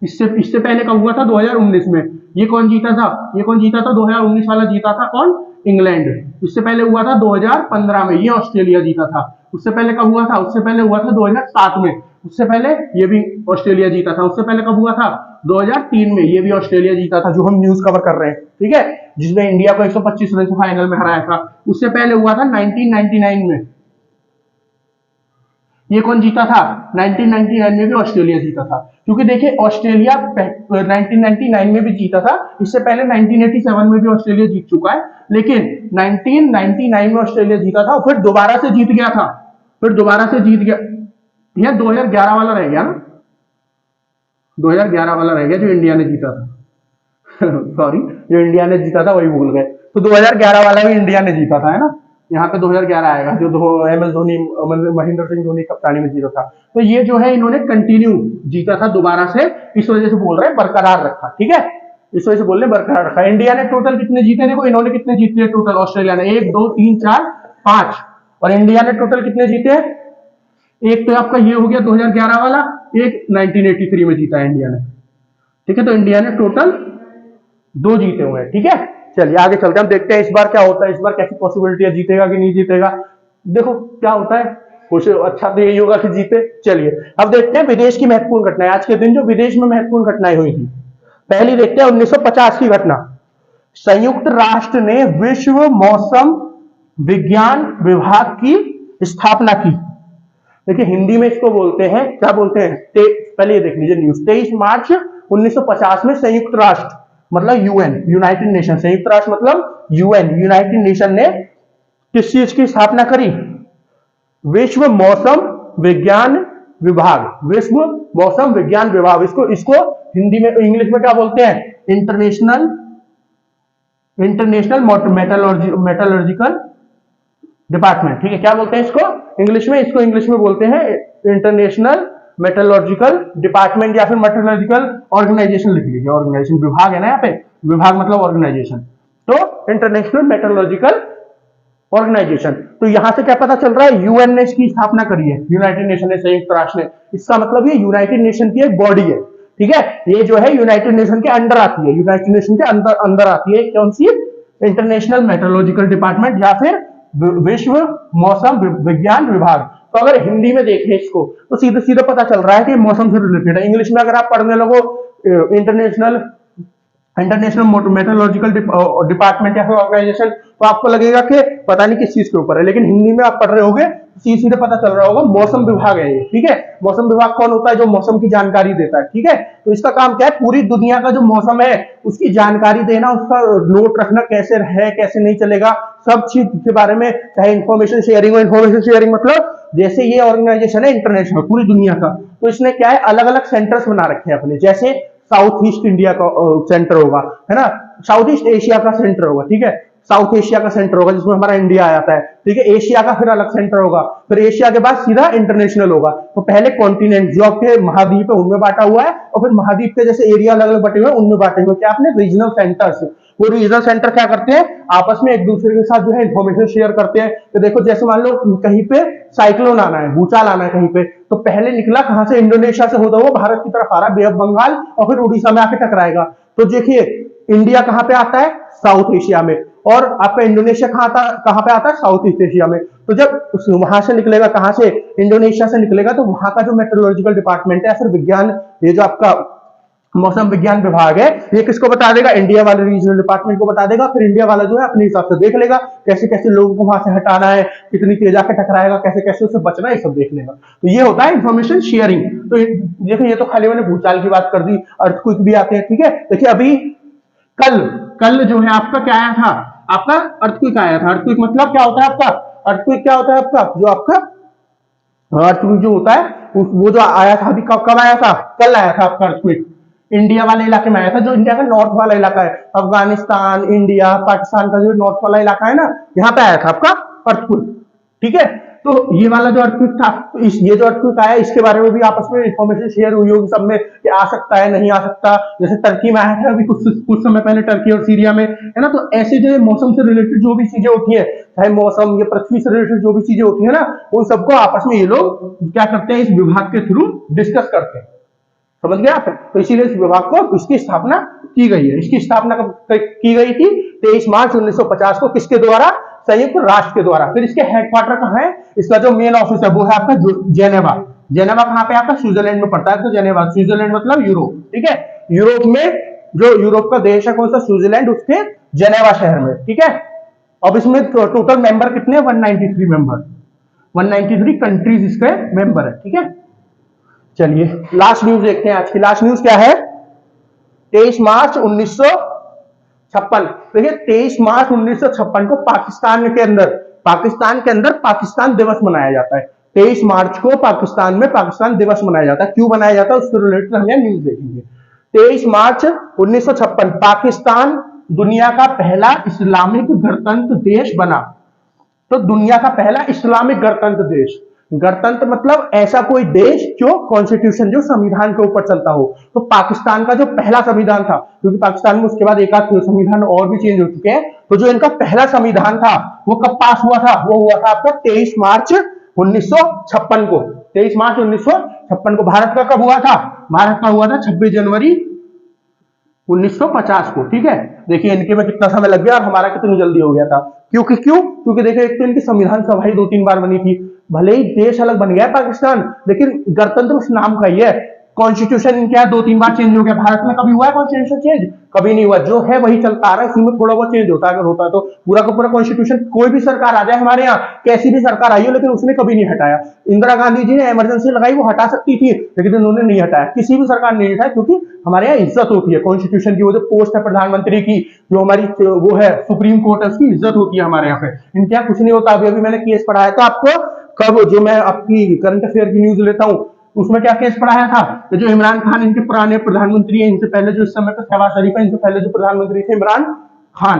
इससे पहले कब हुआ था? 2019 में। ये कौन जीता था? 2019 वाला जीता था कौन? इंग्लैंड। इससे पहले हुआ था 2015 में, ये ऑस्ट्रेलिया जीता था। उससे पहले कब हुआ था? उससे पहले हुआ था 2007 में, उससे पहले ये भी ऑस्ट्रेलिया जीता था। उससे पहले कब हुआ था? 2003 में, ये भी ऑस्ट्रेलिया जीता था, जो हम न्यूज कवर कर रहे हैं। ठीक है, जिसने इंडिया को 125 रन से फाइनल में हराया था। उससे पहले हुआ था 1999 में, ये कौन जीता था? 1999 में भी ऑस्ट्रेलिया जीता था। क्योंकि देखिए, ऑस्ट्रेलिया 1999 में भी जीता था, इससे पहले 1987 में भी ऑस्ट्रेलिया जीत चुका है, लेकिन 1999 में ऑस्ट्रेलिया जीता था, फिर दोबारा से जीत गया था, यह 2011 वाला रह गया ना, 2011 वाला रह गया जो इंडिया ने जीता था। सॉरी, जो इंडिया ने जीता था वही भूल गए। तो 2011 वाला भी इंडिया ने जीता था, है ना, यहाँ पे 2011 आएगा, जो MS धोनी, महेंद्र सिंह धोनी कप्तानी में जीता था। तो ये जो है इन्होंने कंटिन्यू जीता था दोबारा से, इस वजह से बोल रहे हैं बरकरार रखा। ठीक है, इस वजह से बोल रहे हैं बरकरार रखा। इंडिया ने टोटल कितने जीते? देखो इन्होंने कितने जीते हैं टोटल, ऑस्ट्रेलिया ने 1 2 3 4 5, और इंडिया ने टोटल कितने जीते हैं? एक तो आपका ये हो गया 2011 वाला, एक 1983 में जीता है इंडिया ने। ठीक है, तो इंडिया ने टोटल 2 जीते हुए हैं। ठीक है, चलिए आगे चलते हैं, हम देखते हैं इस बार क्या होता है, इस बार कैसी पॉसिबिलिटी है, जीतेगा कि नहीं जीतेगा। देखो क्या होता है, कुछ अच्छा तो यही होगा कि जीते। चलिए अब देखते हैं विदेश की महत्वपूर्ण घटनाएं, आज के दिन जो विदेश में महत्वपूर्ण घटनाएं हुई थी। पहली देखते हैं 1950 की घटना। संयुक्त राष्ट्र ने विश्व मौसम विज्ञान विभाग की स्थापना की। देखिए हिंदी में इसको बोलते हैं, क्या बोलते हैं? पहले ये देख लीजिए न्यूज। 23 मार्च 1950 में संयुक्त राष्ट्र मतलब यूएन, यूनाइटेड नेशन, संयुक्त राष्ट्र मतलब यूएन, यूनाइटेड नेशन ने किस चीज की स्थापना करी? विश्व मौसम विज्ञान विभाग, विश्व मौसम विज्ञान विभाग। इसको हिंदी में, इंग्लिश में क्या बोलते हैं? International metallurgical department. ठीक है, क्या बोलते हैं इसको इंग्लिश में? इसको इंग्लिश में बोलते हैं इंटरनेशनल मेटलर्जिकल डिपार्टमेंट, या फिर मेटलर्जिकल ऑर्गेनाइजेशन लिख लीजिए। ऑर्गेनाइजेशन, विभाग है ना यहाँ पे, विभाग मतलब ऑर्गेनाइजेशन, तो इंटरनेशनल मेटलर्जिकल ऑर्गेनाइजेशन। तो यहां से क्या पता चल रहा है? यूएन ने इसकी स्थापना करी है, यूनाइटेड नेशन ने, संयुक्त राष्ट्र ने। इसका मतलब ये यूनाइटेड नेशन की एक बॉडी है। ठीक है, ये जो है यूनाइटेड नेशन के अंडर आती है, यूनाइटेड नेशन के अंदर आती है। कौन सी? इंटरनेशनल मेटलर्जिकल डिपार्टमेंट या फिर विश्व मौसम विज्ञान विभाग। तो अगर हिंदी में देखें इसको तो सीधे सीधे पता चल रहा है कि मौसम से रिलेटेड है। इंग्लिश में अगर आप पढ़ने लगो इंटरनेशनल मेटलर्जिकल डिपार्टमेंट या फिर ऑर्गेनाइजेशन, तो आपको लगेगा कि पता नहीं किस चीज के ऊपर है, लेकिन हिंदी में आप पढ़ रहे होगे सीधे सीधे पता चल रहा होगा मौसम विभाग है ये। ठीक है, मौसम विभाग कौन होता है? जो मौसम की जानकारी देता है। ठीक है, तो इसका काम क्या है? पूरी दुनिया का जो मौसम है उसकी जानकारी देना, उसका नोट रखना, कैसे है कैसे नहीं चलेगा, सब चीज के बारे में, चाहे इंफॉर्मेशन शेयरिंग हो। इंफॉर्मेशन शेयरिंग मतलब जैसे ये ऑर्गेनाइजेशन है इंटरनेशनल, पूरी दुनिया का, तो इसने क्या है, अलग अलग सेंटर्स बना रखे हैं अपने। जैसे साउथ ईस्ट इंडिया का सेंटर होगा, है ना, साउथ ईस्ट एशिया का सेंटर होगा। ठीक है, साउथ एशिया का सेंटर होगा जिसमें हमारा इंडिया आ जाता है। ठीक है, एशिया का फिर अलग सेंटर होगा, फिर एशिया के बाद सीधा इंटरनेशनल होगा। तो पहले कॉन्टिनेंट जो आपके महाद्वीप है उनमें बांटा हुआ है, और फिर महाद्वीप के जैसे एरिया अलग अलग बटे हुए हैं उनमें बांटे हुए क्या आपने? Regional centres. वो रीजनल सेंटर क्या करते हैं? आपस में एक दूसरे के साथ जो है इंफॉर्मेशन शेयर करते हैं। तो देखो जैसे मान लो कहीं पे साइक्लोन आना है, भूचाल आना है कहीं पे, तो पहले निकला कहां से? इंडोनेशिया से होता हुआ भारत की तरफ आ रहा है, बे ऑफ बंगाल, और फिर उड़ीसा में आके टकराएगा। तो देखिए इंडिया कहां पे आता है? साउथ एशिया में। और आपका इंडोनेशिया कहाँ पे आता है, साउथ ईस्ट एशिया में। तो जब वहां से निकलेगा, कहां से, इंडोनेशिया से निकलेगा, तो वहां का जो मेट्रोलॉजिकल डिपार्टमेंट है, फिर विज्ञान, ये जो आपका मौसम विज्ञान विभाग है, ये किसको बता देगा, इंडिया वाले रीजनल डिपार्टमेंट को बता देगा। फिर इंडिया वाला जो है अपने हिसाब से देख लेगा कैसे कैसे लोगों को वहां से हटाना है, कितनी तेज आके टकराएगा, कैसे कैसे उससे बचना है, ये सब देख लेगा। तो ये होता है इंफॉर्मेशन शेयरिंग। तो देखिए, ये तो खाली मैंने भूचाल की बात कर दी, अर्थक्वेक भी आते हैं, ठीक है। देखिए अभी कल कल जो है आपका क्या आया था, आपका अर्थक्वेक आया था। अर्थक्वेक मतलब क्या होता है आपका, अर्थक्वेक क्या होता है आपका, जो आपका अर्थक्वेक जो होता है वो जो आया था अभी, कब आया था, कल आया था आपका अर्थक्वेक। इंडिया वाले इलाके में आया था, जो इंडिया का नॉर्थ वाला इलाका है, अफगानिस्तान, इंडिया, पाकिस्तान का जो नॉर्थ वाला इलाका है ना, यहाँ पे आया था आपका अर्थक्वेक, ठीक है। तो ये वाला जो अर्थक्वेक था, ये जो अर्थक्वेक आया, इसके बारे में भी आपस में इंफॉर्मेशन शेयर हुई होगी सब में कि आ सकता है, नहीं आ सकता। जैसे टर्की में आया था अभी कुछ समय पहले, टर्की और सीरिया में, है ना। तो ऐसे जो मौसम से रिलेटेड जो भी चीजें होती है, चाहे मौसम या पृथ्वी से रिलेटेड जो भी चीजें होती है ना, उन सबको आपस में ये लोग क्या करते हैं, इस विभाग के थ्रू डिस्कस करते हैं, समझ गए आप। तो इसीलिए इस विभाग को, इसकी स्थापना की गई है। इसकी स्थापना कब की गई थी, 23 मार्च 1950 को, किसके द्वारा, संयुक्त राष्ट्र के द्वारा। फिर इसके हेडक्वार्टर कहाँ है, इसका जो मेन ऑफिस है वो है आपका जेनेवा। जेनेवा कहाँ पे आपका, स्विट्जरलैंड में पड़ता है। तो जेनेवा, स्विट्जरलैंड मतलब यूरोप, ठीक है। यूरोप में, जो यूरोप का देश है कौन सा, स्विट्जरलैंड, उसके जेनेवा शहर में, ठीक है। अब इसमें टोटल मेंबर कितने, 193 मेंबर, 193 कंट्रीज इसके मेंबर है, ठीक है। चलिए लास्ट न्यूज देखते हैं। आज की लास्ट न्यूज क्या है, 23 मार्च 1956। देखिए 23 मार्च 1956 को पाकिस्तान के अंदर पाकिस्तान दिवस मनाया जाता है। 23 मार्च को पाकिस्तान में पाकिस्तान दिवस मनाया जाता है। क्यों मनाया जाता है, उससे रिलेटेड हम यह न्यूज देखेंगे। 23 मार्च 1956 पाकिस्तान दुनिया का पहला इस्लामिक गणतंत्र देश बना। तो दुनिया का पहला इस्लामिक गणतंत्र देश, गणतंत्र मतलब ऐसा कोई देश जो कॉन्स्टिट्यूशन, जो संविधान के ऊपर चलता हो। तो पाकिस्तान का जो पहला संविधान था, क्योंकि पाकिस्तान में उसके बाद एक आध संविधान और भी चेंज हो चुके हैं, तो जो इनका पहला संविधान था वो कब पास हुआ था, वो हुआ था आपका 23 मार्च 1956 को। 23 मार्च 1956 को। भारत का कब हुआ था, भारत का हुआ था 26 जनवरी 1950 को, ठीक है। देखिए इनके में कितना समय लग गया और हमारा कितनी जल्दी हो गया था। क्योंकि देखिए एक तो इनकी संविधान सभा ही 2-3 बार बनी थी। भले ही देश अलग बन गया है पाकिस्तान, लेकिन गणतंत्र उस नाम का ही है। कॉन्स्टिट्यूशन क्या 2-3 बार चेंज हो गया। भारत में कभी हुआ है कॉन्स्टिट्यूशन चेंज, कभी नहीं हुआ। जो है वही चलता आ रहा है, उसमें थोड़ा बहुत चेंज होता है, अगर होता है तो। पूरा का पूरा कॉन्स्टिट्यूशन, कोई भी सरकार आ जाए हमारे यहाँ, कैसी भी सरकार आई हो, लेकिन उसने कभी नहीं हटाया। इंदिरा गांधी जी ने इमरजेंसी लगाई, वो हटा सकती थी, लेकिन उन्होंने नहीं हटाया। किसी भी सरकार ने नहीं हटाया, क्योंकि हमारे यहाँ इज्जत होती है कॉन्स्टिट्यूशन की। वो जो पोस्ट है प्रधानमंत्री की, जो हमारी वो है सुप्रीम कोर्ट है, उसकी इज्जत होती है हमारे यहाँ पे। इनके यहाँ कुछ नहीं होता। अभी मैंने केस पढ़ाया था आपको, कब, जो मैं आपकी करंट अफेयर की न्यूज लेता हूँ, उसमें क्या केस पढ़ाया था, तो जो इमरान खान इनके पुराने प्रधानमंत्री हैं, इनसे पहले जो इस समय पे शहबाज शरीफ है, इनसे पहले जो प्रधानमंत्री थे इमरान खान,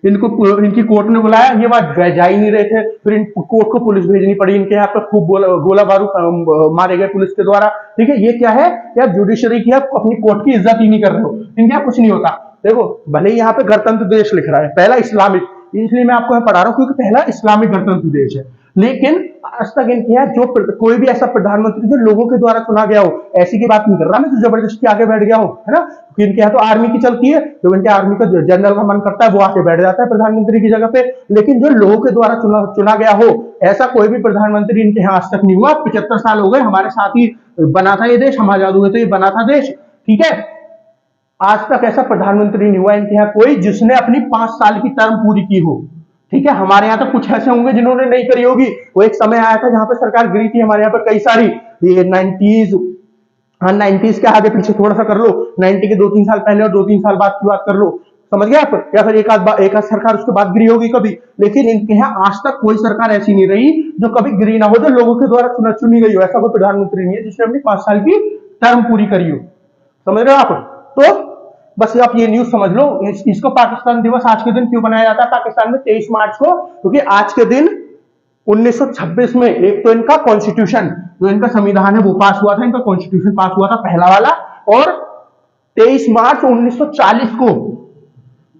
इनको इनकी कोर्ट ने बुलाया, ये बात जा ही नहीं रहे थे। फिर इन कोर्ट को पुलिस भेजनी पड़ी। इनके यहाँ पे खूब गोला बारूद मारे गए पुलिस के द्वारा, ठीक है। ये क्या है, या जुडिशरी की आप अपनी कोर्ट की इज्जत ही नहीं कर रहे हो। इनके यहाँ कुछ नहीं होता। देखो भले ही यहाँ पे गणतंत्र देश लिख रहा है, पहला इस्लामिक, इसलिए मैं आपको पढ़ा रहा हूँ क्योंकि पहला इस्लामिक गणतंत्र देश है। लेकिन आज तक इनके यहाँ जो कोई भी ऐसा प्रधानमंत्री जो लोगों के द्वारा चुना गया हो, ऐसी की बात नहीं कर रहा मैं, जो जबरदस्ती आगे बैठ गया हो, है ना। क्योंकि इनके यहाँ तो आर्मी की चलती है, जो इनके आर्मी का जनरल का मन करता है वो आके बैठ जाता है प्रधानमंत्री की जगह पे। लेकिन जो लोगों के द्वारा चुना गया हो, ऐसा कोई भी प्रधानमंत्री इनके यहाँ आज तक नहीं हुआ। 75 साल हो गए, हमारे साथ ही बना था ये देश, हम आजाद हुए तो ये बना था देश, ठीक है। आज तक ऐसा प्रधानमंत्री नहीं हुआ इनके यहाँ कोई जिसने अपनी 5 साल की टर्म पूरी की हो, ठीक है। हमारे यहाँ तो कुछ ऐसे होंगे जिन्होंने नहीं करी होगी। वो एक समय आया था जहां पे सरकार गिरी थी हमारे यहाँ पे कई सारी, ये 90s, हाँ 90s के आगे पीछे थोड़ा सा कर लो, 90 के 2-3 साल पहले और 2-3 साल बाद की बात कर लो, समझ गए आप। या फिर एक आध सरकार उसके बाद गिरी होगी कभी। लेकिन इनके यहाँ आज तक कोई सरकार ऐसी नहीं रही जो कभी गिरी ना हो, जो लोगों के द्वारा चुनी गई हो। ऐसा कोई प्रधानमंत्री नहीं है जिसने अपनी 5 साल की टर्म पूरी करी हो, समझ रहे हो आप। तो बस आप ये न्यूज समझ लो। इसको पाकिस्तान दिवस आज के दिन क्यों बनाया जाता है पाकिस्तान में 23 मार्च को, क्योंकि आज के दिन 1926 में एक तो इनका कॉन्स्टिट्यूशन, जो इनका संविधान है वो पास हुआ था, इनका कॉन्स्टिट्यूशन पास हुआ था पहला वाला। और 23 मार्च 1940 को,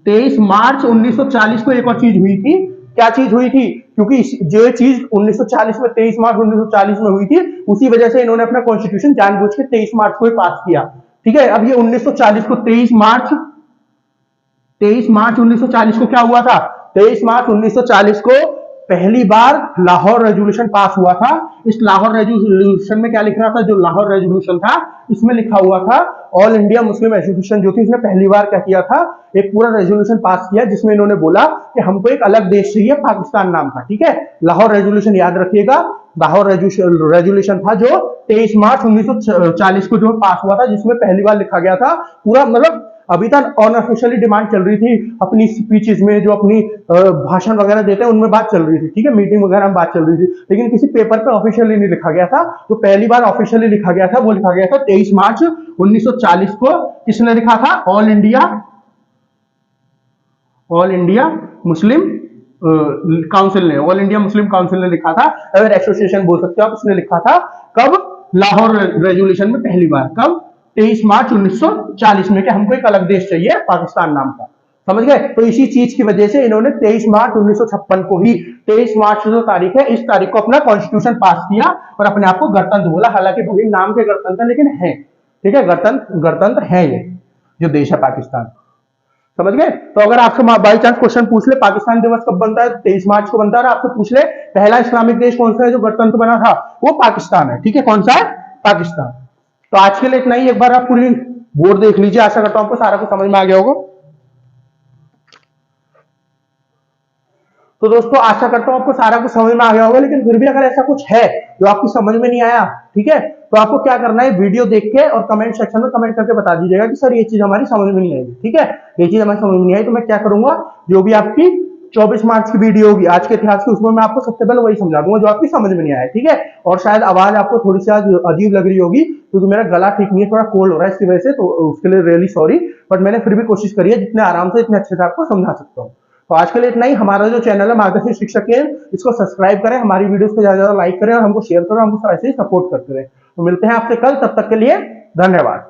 23 मार्च 1940 को एक और चीज हुई थी। क्या चीज हुई थी, क्योंकि जो चीज 1940 में 23 मार्च 1940 में हुई थी, उसी वजह से इन्होंने अपना कॉन्स्टिट्यूशन जानबूझ के 23 मार्च को ही पास किया, ठीक है। अब ये 1940 को 23 23 मार्च 1940 को क्या हुआ था? 23 मार्च 1940 को पहली बार लाहौर रेजोल्यूशन पास हुआ था। इस लाहौर रेजोल्यूशन में क्या लिख रहा था? जो लाहौर रेजोल्यूशन था इसमें लिखा हुआ था ऑल इंडिया मुस्लिम एसोसिएशन जो थी इसने पहली बार क्या किया था? एक पूरा रेजोल्यूशन पास किया जिसमें इन्होंने बोला कि हमको एक अलग देश चाहिए पाकिस्तान नाम का। ठीक है, लाहौर रेजोल्यूशन याद रखिएगा। लाहौर रेजोल्यूशन था जो 23 मार्च 1940 को जो पास हुआ था, जिसमें पहली बार लिखा गया था पूरा, मतलब अभी तक अनऑफिशियली डिमांड चल रही थी अपनी स्पीचेस में, जो अपनी भाषण वगैरह देते हैं उनमें बात चल रही थी। ठीक है, मीटिंग वगैरह में बात चल रही थी, लेकिन किसी पेपर पे ऑफिशियली नहीं लिखा गया था। तो पहली बार ऑफिशियली लिखा गया था, वो लिखा गया था 23 मार्च 1940 को। किसने लिखा था? ऑल इंडिया मुस्लिम काउंसिल ने, ऑल इंडिया मुस्लिम काउंसिल ने लिखा था, अगर एसोसिएशन बोल सकते हो आप। उसने लिखा था कब? लाहौर रेजोल्यूशन में पहली बार। कब? 23 मार्च 1940 में, कि हमको एक अलग देश चाहिए पाकिस्तान नाम का। समझ गए? तो इसी चीज की वजह से इन्होंने 23 मार्च 1956 को ही, 23 मार्च जो तारीख है, इस तारीख को अपना कॉन्स्टिट्यूशन पास किया और अपने आप को गणतंत्र बोला। हालांकि भले नाम के गणतंत्र, लेकिन है, ठीक है, गणतंत्र है ये जो देश है पाकिस्तान। समझ गए? तो अगर आपसे बाई चांस क्वेश्चन पूछ ले पाकिस्तान दिवस कब बनता है? 23 मार्च को बनता है। और आपसे पूछ ले पहला इस्लामिक देश कौन सा है जो गणतंत्र बना था? वो पाकिस्तान है। ठीक है, कौन सा है? पाकिस्तान। तो आज के लिए इतना ही। एक बार आप पूरी बोर्ड देख लीजिए, आशा करता हूं आपको सारा कुछ समझ में आ गया होगा। तो दोस्तों आशा करता हूं आपको सारा कुछ समझ में आ गया होगा, लेकिन फिर भी अगर ऐसा कुछ है जो आपकी समझ में नहीं आया, ठीक है, तो आपको क्या करना है? वीडियो देख के और कमेंट सेक्शन में कमेंट करके बता दीजिएगा कि सर ये चीज हमारी समझ में नहीं आई। ठीक है, ये चीज हमारी समझ में नहीं आई, तो मैं क्या करूंगा, जो भी आपकी 24 मार्च की वीडियो होगी आज के इतिहास की, उसमें मैं आपको सबसे पहले वही समझा दूंगा जो आपकी समझ में नहीं आया। ठीक है, और शायद आवाज आपको थोड़ी सी आज अजीब लग रही होगी क्योंकि मेरा गला ठीक नहीं है, थोड़ा कोल्ड हो रहा है इसकी वजह से, तो उसके लिए रियली सॉरी। बट मैंने फिर भी कोशिश करी है जितने आराम से, इतने अच्छे से आपको समझा सकता हूँ। तो आज के लिए इतना ही। हमारा जो चैनल है मार्गदर्शन शिक्षक केंद्र, इसको सब्सक्राइब करें, हमारी वीडियोस को ज्यादा लाइक करें और हमको शेयर करें, हमको ऐसे ही सपोर्ट करते रहे। तो मिलते हैं आपसे कल, तब तक के लिए धन्यवाद।